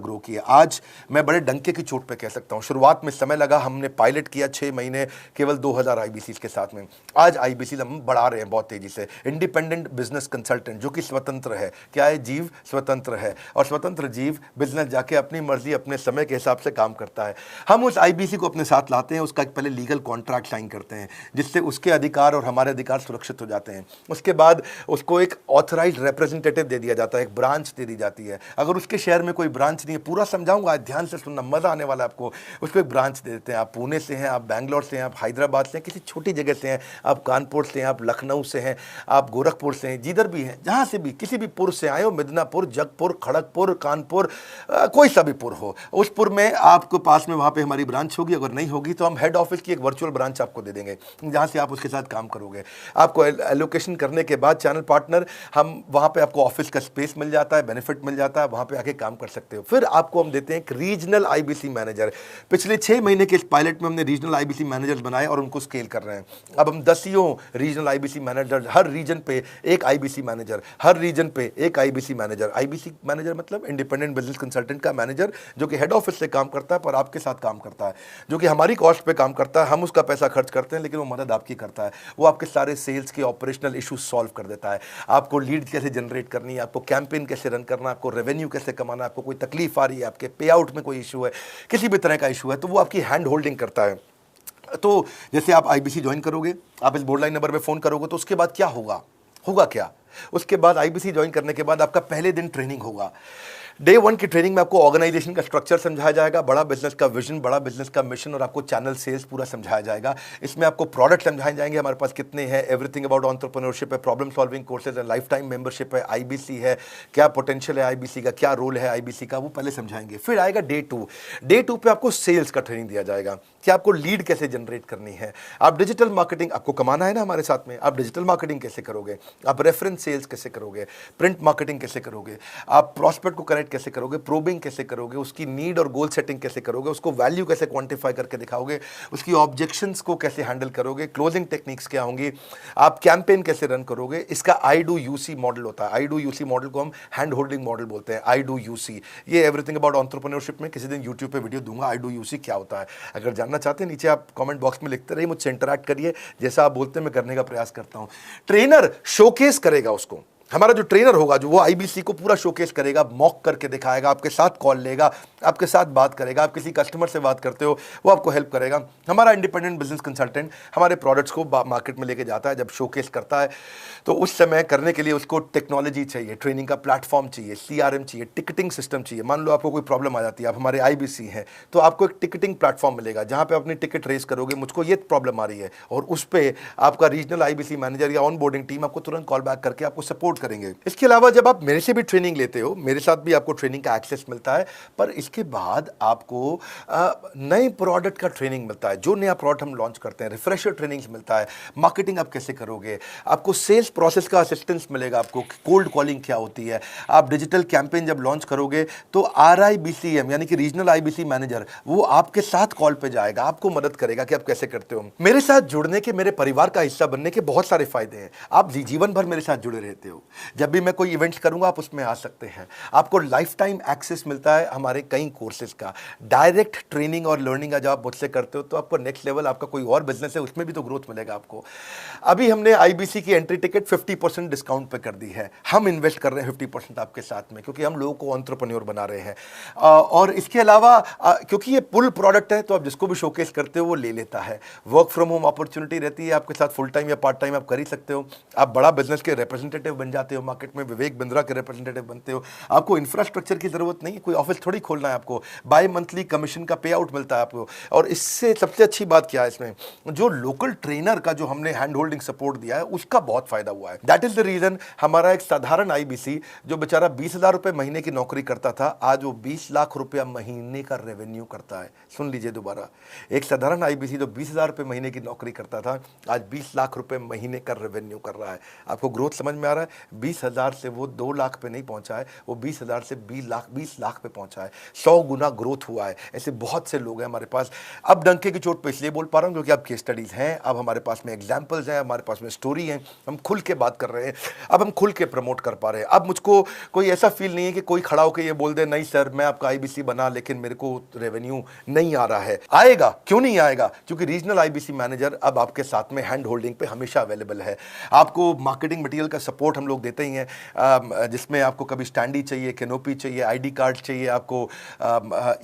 Grow किया। आज मैं बड़े डंके की चोट पे कह सकता हूँ, शुरुआत में समय लगा, हमने पायलट किया 6 महीने केवल 2000 आईबीसी के साथ में। आज आईबीसी हम बढ़ा रहे हैं बहुत तेजी से। इंडिपेंडेंट बिजनेस कंसल्टेंट जो कि स्वतंत्र है, क्या है, जीव स्वतंत्र है, और स्वतंत्र जीव बिजनेस जाके अपनी मर्जी अपने समय के हिसाब से काम करता है। हम उस आईबीसी को अपने साथ लाते हैं, उसका एक पहले लीगल कॉन्ट्रैक्ट साइन करते हैं जिससे उसके अधिकार और हमारे अधिकार सुरक्षित हो जाते हैं। उसके बाद उसको एक ऑथराइज्ड रिप्रेजेंटेटिव दे दिया जाता है, एक ब्रांच दे दी जाती है। अगर उसके शहर में कोई ब्रांच नहीं है, पूरा समझाऊंगा, ध्यान से सुनना, मजा आने वाला है आपको। उसको एक ब्रांच दे देते हैं। आप पुणे से हैं, आप बैंगलोर से हैं, आप हैदराबाद से हैं, किसी छोटी जगह से हैं, आप कानपुर से हैं, आप लखनऊ से हैं, आप गोरखपुर से हैं, जिधर भी हैं, जहां से भी किसी भी पुर से आए हो, मिदनापुर, जगपुर, खड़गपुर, कानपुर, कोई सा भी पुर हो, उस पुर में आपको पास में वहां पे हमारी ब्रांच होगी। अगर नहीं होगी तो हम हेड ऑफिस की एक वर्चुअल ब्रांच आपको दे देंगे जहां से आप उसके साथ काम करोगे। आपको एलोकेशन करने के बाद चैनल पार्टनर, हम वहां पे आपको ऑफिस का स्पेस मिल जाता है, बेनिफिट मिल जाता है, वहां पे आके काम कर सकते हो। फिर आपको हम देते हैं एक रीजनल आईबीसी मैनेजर। पिछले 6 महीने के इस पायलट में हमने रीजनल आईबीसी मैनेजर्स बनाए और उनको स्केल कर रहे हैं। अब हम 10 रीजनल आईबीसी मैनेजर, हर रीजन पे एक आईबीसी मैनेजर, हर रीजन पे एक आईबीसी मैनेजर। आईबीसी मैनेजर मतलब इंडिपेंडेंट बिजनेस कंसल्टेंट का मैनेजर, जो कि हेड ऑफिस से काम करता है पर आपके साथ काम करता है, जो कि हमारी कॉस्ट पे काम करता है। हम उसका पैसा खर्च करते हैं लेकिन वो मदद आपकी करता है। वो आपके सारे सेल्स के ऑपरेशनल इश्यूज सॉल्व कर देता है। आपको लीड कैसे जनरेट करनी है, आपको कैंपेन कैसे रन करना है, आपको रेवेन्यू कैसे कमाना है, आपको कोई तकलीफ आ रही है, आपके पे आउट में कोई इशू है, किसी भी तरह का इशू है, तो वो आपकी हैंड होल्डिंग करता है। तो जैसे आप आईबीसी ज्वाइन करोगे, आप इस बोर्ड लाइन नंबर पे फोन करोगे, तो उसके बाद क्या होगा, होगा क्या, उसके बाद आईबीसी ज्वाइन करने के बाद आपका पहले दिन ट्रेनिंग होगा। डे 1 की ट्रेनिंग में आपको ऑर्गेनाइजेशन का स्ट्रक्चर समझाया जाएगा, बड़ा बिजनेस का विजन, बड़ा बिजनेस का मिशन, और आपको चैनल सेल्स पूरा समझाया जाएगा। इसमें आपको प्रोडक्ट समझाए जाएंगे, हमारे पास कितने हैं, एवरीथिंग अबाउट एंटरप्रेन्योरशिप है, प्रॉब्लम सॉल्विंग कोर्सेज है, लाइफ टाइम मेंबरशिप है, आईबीसी है, क्या पोटेंशियल है आईबीसी का, क्या रोल है आईबीसी का, वो पहले समझाएंगे। फिर आएगा डे 2। डे 2 पे आपको सेल्स का ट्रेनिंग दिया जाएगा कि आपको लीड कैसे जनरेट करनी है, आप डिजिटल मार्केटिंग, आपको कमाना है ना हमारे साथ में, आप डिजिटल मार्केटिंग कैसे करोगे, आप रेफरेंस सेल्स कैसे करोगे, प्रिंट मार्केटिंग कैसे करोगे, आप प्रॉस्पेक्ट को कनेक्ट कैसे करोगे, प्रोबिंग कैसे करोगे, उसकी नीड और गोल सेटिंग कैसे करोगे, उसको वैल्यू कैसे क्वांटिफाई करके दिखाओगे, उसकी ऑब्जेक्शंस को कैसे हैंडल करोगे, क्लोजिंग टेक्निक्स क्या होंगी, आप कैंपेन कैसे रन करोगे। इसका आई डू यूसी मॉडल होता है। आई डू यूसी मॉडल को हम हैंड होल्डिंग मॉडल बोलते हैं। आई डू यूसी, ये एवरीथिंग अबाउट एंटरप्रेन्योरशिप में किसी दिन यूट्यूब पे वीडियो दूंगा, आई डू यूसी क्या होता है। अगर जानना चाहते हैं नीचे आप कमेंट बॉक्स में लिखते रहिए, मुझसे इंटरैक्ट करिए, जैसा आप बोलते हैं मैं करने का प्रयास करता हूं। ट्रेनर शोकेस करेगा उसको, हमारा जो ट्रेनर होगा, जो वो आईबीसी को पूरा शोकेस करेगा, मॉक करके दिखाएगा, आपके साथ कॉल लेगा, आपके साथ बात करेगा, आप किसी कस्टमर से बात करते हो वो आपको हेल्प करेगा। हमारा इंडिपेंडेंट बिजनेस कंसल्टेंट हमारे प्रोडक्ट्स को मार्केट में लेके जाता है। जब शोकेस करता है तो उस समय करने के लिए उसको टेक्नोलॉजी चाहिए, ट्रेनिंग का प्लेटफॉर्म चाहिए, सीआरएम चाहिए, टिकटिंग सिस्टम चाहिए। मान लो आपको कोई प्रॉब्लम आ जाती है, आप हमारे आईबीसी हैं, तो आपको एक टिकटिंग प्लेटफॉर्म मिलेगा जहां पे अपनी टिकट रेस करोगे, मुझको ये प्रॉब्लम आ रही है, और उस पर आपका रीजनल आईबीसी मैनेजर या ऑन बोर्डिंग टीम आपको तुरंत कॉल बैक करके आपको सपोर्ट करेंगे। इसके अलावा जब आप मेरे से भी ट्रेनिंग लेते हो, मेरे साथ भी आपको ट्रेनिंग का एक्सेस मिलता है, पर इसके बाद आपको नए प्रोडक्ट का ट्रेनिंग मिलता है। जो नया प्रोडक्ट हम लॉन्च करते हैं, रिफ्रेशर ट्रेनिंग मिलता है, मार्केटिंग आप कैसे करोगे, आपको सेल्स प्रोसेस का असिस्टेंस मिलेगा, आपको कोल्ड कॉलिंग क्या होती है, आप डिजिटल कैंपेन जब लॉन्च करोगे तो RIBCM यानी कि रीजनल आईबीसी मैनेजर वो आपके साथ कॉल पे जाएगा, आपको मदद करेगा कि आप कैसे करते हो। मेरे साथ जुड़ने के, मेरे परिवार का हिस्सा बनने के बहुत सारे फायदे हैं। आप जीवन भर मेरे साथ जुड़े रहते हो, जब भी मैं कोई इवेंट्स करूंगा आप उसमें आ सकते हैं। आपको लाइफ टाइम एक्सेस मिलता है हमारे कई कोर्सेज का, डायरेक्ट ट्रेनिंग और लर्निंग जब आप मुझसे करते हो तो आपको नेक्स्ट लेवल, आपका कोई और बिजनेस है उसमें भी तो ग्रोथ मिलेगा आपको। अभी हमने आईबीसी की एंट्री टिकट 50% डिस्काउंट पे कर दी है। हम इन्वेस्ट कर रहे हैं 50% आपके साथ में, क्योंकि हम लोगों को एंटरप्रेन्योर बना रहे हैं। और इसके अलावा क्योंकि ये पुल प्रोडक्ट है तो आप जिसको भी शोकेस करते हो वो ले लेता है। वर्क फ्रॉम होम अपॉर्चुनिटी रहती है आपके साथ, फुल टाइम या पार्ट टाइम आप कर ही सकते हो। आप बड़ा बिजनेस के रिप्रेजेंटेटिव बन जाते हो, मार्केट में विवेक बिंद्रा के रिप्रेजेंटेटिव बनते हो। आपको इंफ्रास्ट्रक्चर की जरूरत नहीं है, कोई ऑफिस थोड़ी खोलना है आपको, बाय मंथली कमीशन का पे आउट मिलता है आपको। और इससे सबसे अच्छी बात क्या है इसमें, जो लोकल ट्रेनर का जो हमने हैंड होल्डिंग सपोर्ट दिया है उसका बहुत फायदा हुआ है। दैट इज द रीजन हमारा एक साधारण आईबीसी जो बेचारा 20,000 रुपए महीने की नौकरी करता था, आज वो 20 लाख रुपया महीने का रेवेन्यू करता है। सुन लीजिए दोबारा, एक साधारण आईबीसी जो 20,000 रुपए महीने की नौकरी करता था, आज 20 लाख रुपए महीने का रेवेन्यू कर रहा है। आपको ग्रोथ समझ में आ रहा है? 20,000 से वो 2 लाख पे नहीं पहुंचा है, वो 20,000 से 20 लाख पे पहुंचा है। 100 गुना ग्रोथ हुआ है। ऐसे बहुत से लोग हैं हमारे पास। अब डंके की चोट पे इसलिए बोल पा रहा हूं क्योंकि अब केस स्टडीज हैं, अब हमारे पास में एग्जाम्पल्स हैं, हमारे पास में स्टोरी है, हम खुल के बात कर रहे हैं, अब हम खुल के प्रमोट कर पा रहे हैं। अब मुझको कोई ऐसा फील नहीं है कि कोई खड़ा होकर ये बोल दे नहीं सर मैं आपका आईबीसी बना लेकिन मेरे को रेवेन्यू नहीं आ रहा है। आएगा, क्यों नहीं आएगा? क्योंकि रीजनल आईबीसी मैनेजर अब आपके साथ में हैंड होल्डिंग पे हमेशा अवेलेबल है। आपको मार्केटिंग मटेरियल का सपोर्ट हम लोग देते ही हैं, जिसमें आपको कभी स्टैंडी चाहिए, कैनोपी चाहिए, आईडी कार्ड चाहिए, आपको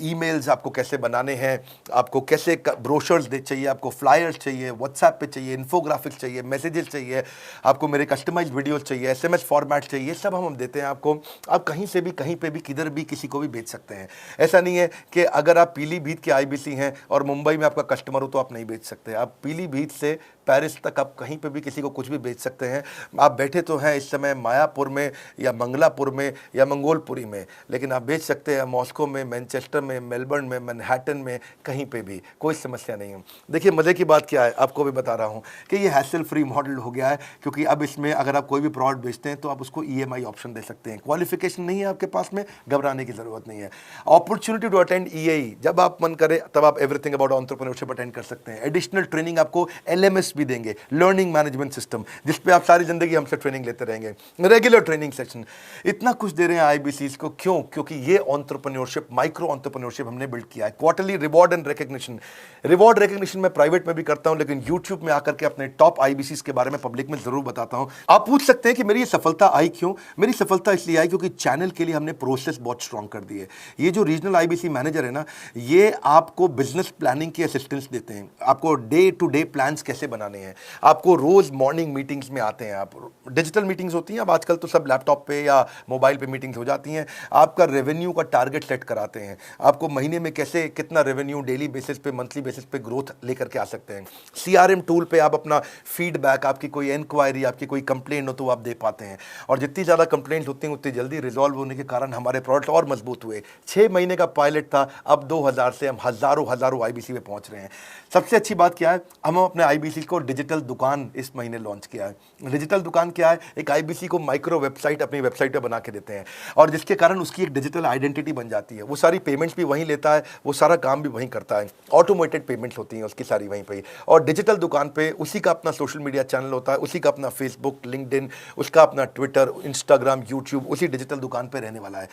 ईमेल्स आपको कैसे बनाने हैं, आपको कैसे ब्रोशर्स चाहिए, आपको फ्लायर्स चाहिए, व्हाट्सएप पे चाहिए, इन्फोग्राफिक्स चाहिए, मैसेजेस चाहिए, आपको मेरे कस्टमाइज्ड वीडियोस चाहिए, एसएमएस फॉर्मेट चाहिए, सब हम देते हैं आपको। आप कहीं से भी, कहीं पे भी, किधर भी किसी को भी बेच सकते हैं। ऐसा नहीं है कि अगर आप पीलीभीत के आईबीसी हैं और मुंबई में आपका कस्टमर हो तो आप नहीं बेच सकते। आप पीलीभीत से पेरिस तक आप कहीं पे भी किसी को कुछ भी बेच सकते हैं। आप बैठे तो हैं इस समय मायापुर में या मंगलापुर में या मंगोलपुरी में, लेकिन आप बेच सकते हैं मॉस्को में, मैनचेस्टर में, मेलबर्न में, मैनहट्टन में, कहीं पे भी, कोई समस्या नहीं है। देखिए मज़े की बात क्या है, आपको भी बता रहा हूँ कि ये हैसल फ्री मॉडल हो गया है, क्योंकि अब इसमें अगर आप कोई भी प्रोडक्ट बेचते हैं तो आप उसको ईएमआई ऑप्शन दे सकते हैं। क्वालिफिकेशन नहीं है आपके पास में, घबराने की ज़रूरत नहीं है। अपॉर्चुनिटी टू अटेंड ईएई, जब आप मन करे तब आप एवरीथिंग अबाउट एंटरप्रेन्योरशिप अटेंड कर सकते हैं। एडिशनल ट्रेनिंग आपको एलएमएस भी देंगे, लर्निंग मैनेजमेंट सिस्टम, जिस पे आप सारी जिंदगी हमसे ट्रेनिंग लेते रहेंगे, रेगुलर ट्रेनिंग सेशन, इतना कुछ दे रहे हैं आईबीसीज को। क्यों? क्योंकि ये एंटरप्रेन्योरशिप, माइक्रो एंटरप्रेन्योरशिप हमने बिल्ड किया है। Quarterly reward and recognition, reward recognition मैं प्राइवेट में भी करता हूं, लेकिन यूट्यूब में आकर के अपने टॉप आईबीसीज के बारे में पब्लिक में जरूर बताता हूं। आप पूछ सकते हैं कि मेरी ये सफलता आई क्यों? मेरी सफलता इसलिए आई क्योंकि चैनल के लिए हमने प्रोसेस बहुत स्ट्रांग कर दी है। ये जो रीजनल आईबीसी मैनेजर है ना, ये आपको बिजनेस प्लानिंग की असिस्टेंस देते हैं, आपको डे टू डे प्लान्स कैसे बनाने हैं, आपको रोज मॉर्निंग मीटिंग्स में आते हैं। आप डिजिटल मीटिंग्स होती हैं, अब आजकल तो सब लैपटॉप पे या मोबाइल पे मीटिंग्स हो जाती हैं। आपका रेवेन्यू का टारगेट सेट कराते हैं, आपको महीने में कैसे कितना रेवेन्यू डेली बेसिस पे, मंथली बेसिस पे ग्रोथ लेकर के आ सकते हैं। सीआरएम टूल पे आप अपना फीडबैक, आपकी कोई इंक्वायरी, आपकी कोई कंप्लेंट हो तो आप दे पाते हैं, और जितनी ज़्यादा कंप्लेंट होती हैं उतनी जल्दी रिजॉल्व होने के कारण हमारे प्रोडक्ट और मजबूत हुए। 6 महीने का पायलट था, अब 2000 से हम हज़ारों आईबीसी में पहुंच रहे हैं। सबसे अच्छी बात क्या है, हम अपने आईबीसी को डिजिटल दुकान इस महीने लॉन्च किया है। डिजिटल दुकान क्या है? एक आईबीसी को माइक्रो वेबसाइट अपनी वेबसाइट पे बना के देते हैं, और जिसके कारण उसकी एक डिजिटल आइडेंटिटी बन जाती है। वो सारी पेमेंट्स भी वहीं लेता है, वो सारा काम भी वहीं करता है, ऑटोमेटेड पेमेंट्स होती हैं उसकी सारी वहीं पे। और डिजिटल दुकान पे उसी का अपना सोशल मीडिया चैनल होता है, उसी का अपना फेसबुक, लिंक्डइन, उसका अपना ट्विटर, इंस्टाग्राम, यूट्यूब उसी डिजिटल दुकान पे रहने वाला है।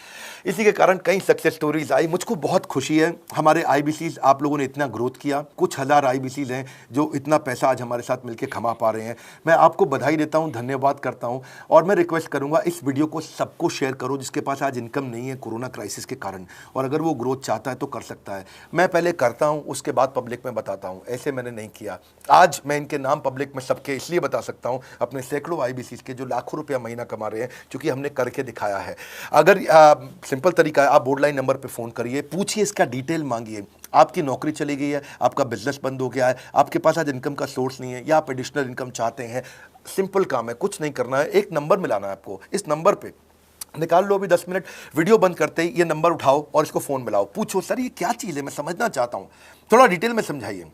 इसी के कारण कई सक्सेस स्टोरीज आई। मुझको बहुत खुशी है, हमारे आईबीसीज आप लोगों ने इतना ग्रोथ किया। कुछ हज़ार आईबीसीज हैं जो इतना पैसा आज हमारे साथ मिलकर कमा पा रहे हैं। मैं आपको बधाई देता हूं, धन्यवाद करता हूं, और मैं रिक्वेस्ट करूंगा इस वीडियो को सबको शेयर करो जिसके पास आज इनकम नहीं है कोरोना क्राइसिस के कारण, और अगर वो ग्रोथ चाहता है तो कर सकता है। मैं पहले करता हूं, उसके बाद पब्लिक में बताता हूं, ऐसे मैंने नहीं किया। आज मैं इनके नाम पब्लिक में सबके इसलिए बता सकता हूं, अपने सैकड़ों आईबीसीज के जो लाखों रुपया महीना कमा रहे हैं, क्योंकि हमने करके दिखाया है। अगर सिंपल तरीका है, आप बोर्डलाइन नंबर पर फोन करिए, पूछिए, इसका डिटेल मांगिए। आपकी नौकरी चली गई है, आपका बिजनेस बंद हो गया है, आपके पास आज इनकम का सोर्स नहीं है, या आप एडिशनल इनकम चाहते हैं, सिंपल काम है, कुछ नहीं करना है, एक नंबर मिलाना है आपको। इस नंबर पे निकाल लो अभी 10 मिनट, वीडियो बंद करते ही ये नंबर उठाओ और इसको फ़ोन मिलाओ, पूछो सर ये क्या चीज़ है, मैं समझना चाहता हूँ, थोड़ा डिटेल में समझाइए।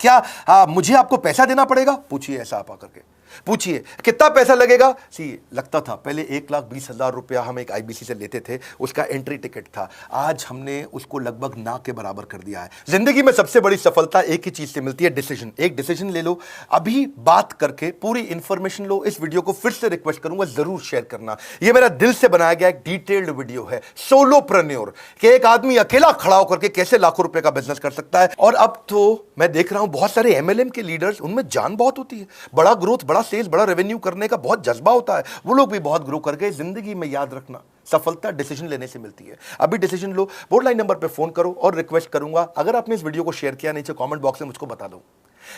क्या मुझे आपको पैसा देना पड़ेगा? पूछिए, ऐसा आप आकर के पूछिए। कितना पैसा लगेगा? सी लगता था पहले 1,20,000 रुपया हम एक आईबीसी से लेते थे, उसका एंट्री टिकट था। आज हमने उसको लगभग ना के बराबर कर दिया है। जिंदगी में सबसे बड़ी सफलता एक ही चीज से मिलती है, डिसीजन। एक डिसीजन ले लो, अभी बात करके पूरी इंफॉर्मेशन लो। इस वीडियो को फिर से रिक्वेस्ट करूंगा, जरूर शेयर करना। यह मेरा दिल से बनाया गया एक डिटेल्ड वीडियो है, सोलोप्रेन्योर, कि एक आदमी अकेला खड़ा होकर के कैसे लाखों रुपए का बिजनेस कर सकता है। और अब तो मैं देख रहा हूं बहुत सारे एमएलएम के लीडर्स, उनमें जान बहुत होती है, बड़ा ग्रोथ, बड़ा सेल्स, बड़ा रेवेन्यू करने का बहुत जज्बा होता है, वो लोग भी बहुत ग्रो कर गए। जिंदगी में याद रखना, सफलता डिसीजन लेने से मिलती है। अभी डिसीजन लो, बोर्ड लाइन नंबर पे फोन करो, और रिक्वेस्ट करूंगा अगर आपने इस वीडियो को शेयर किया, नीचे कमेंट बॉक्स में मुझको बता दो।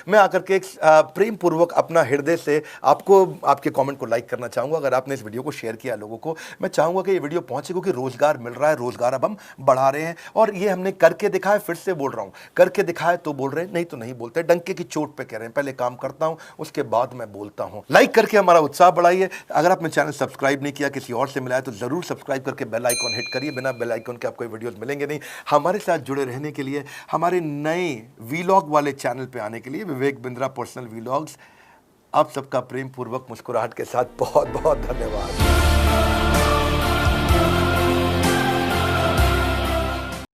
मैं आकर के एक प्रेम पूर्वक अपना हृदय से आपको, आपके कमेंट को लाइक करना चाहूंगा। अगर आपने इस वीडियो को शेयर किया लोगों को, मैं चाहूंगा कि ये वीडियो पहुंचे, क्योंकि रोजगार मिल रहा है, रोजगार अब हम बढ़ा रहे हैं, और ये हमने करके दिखाया। फिर से बोल रहा हूं, करके दिखाया तो बोल रहे हैं, नहीं तो नहीं बोलते, डंके की चोट पे कह रहे हैं। पहले काम करता हूं, उसके बाद मैं बोलता हूं। लाइक करके हमारा उत्साह बढ़ाइए। अगर आपने चैनल सब्सक्राइब नहीं किया, किसी और से मिला है, तो जरूर सब्सक्राइब करके बेल आइकॉन हिट करिए। बिना बेल आइकॉन के आपको वीडियोस मिलेंगे नहीं। हमारे साथ जुड़े रहने के लिए, हमारे नए वीलॉग वाले चैनल पे आने के लिए, विवेक बिंद्रा पर्सनल वीलॉग्स, आप सबका प्रेम पूर्वक मुस्कुराहट के साथ बहुत बहुत धन्यवाद।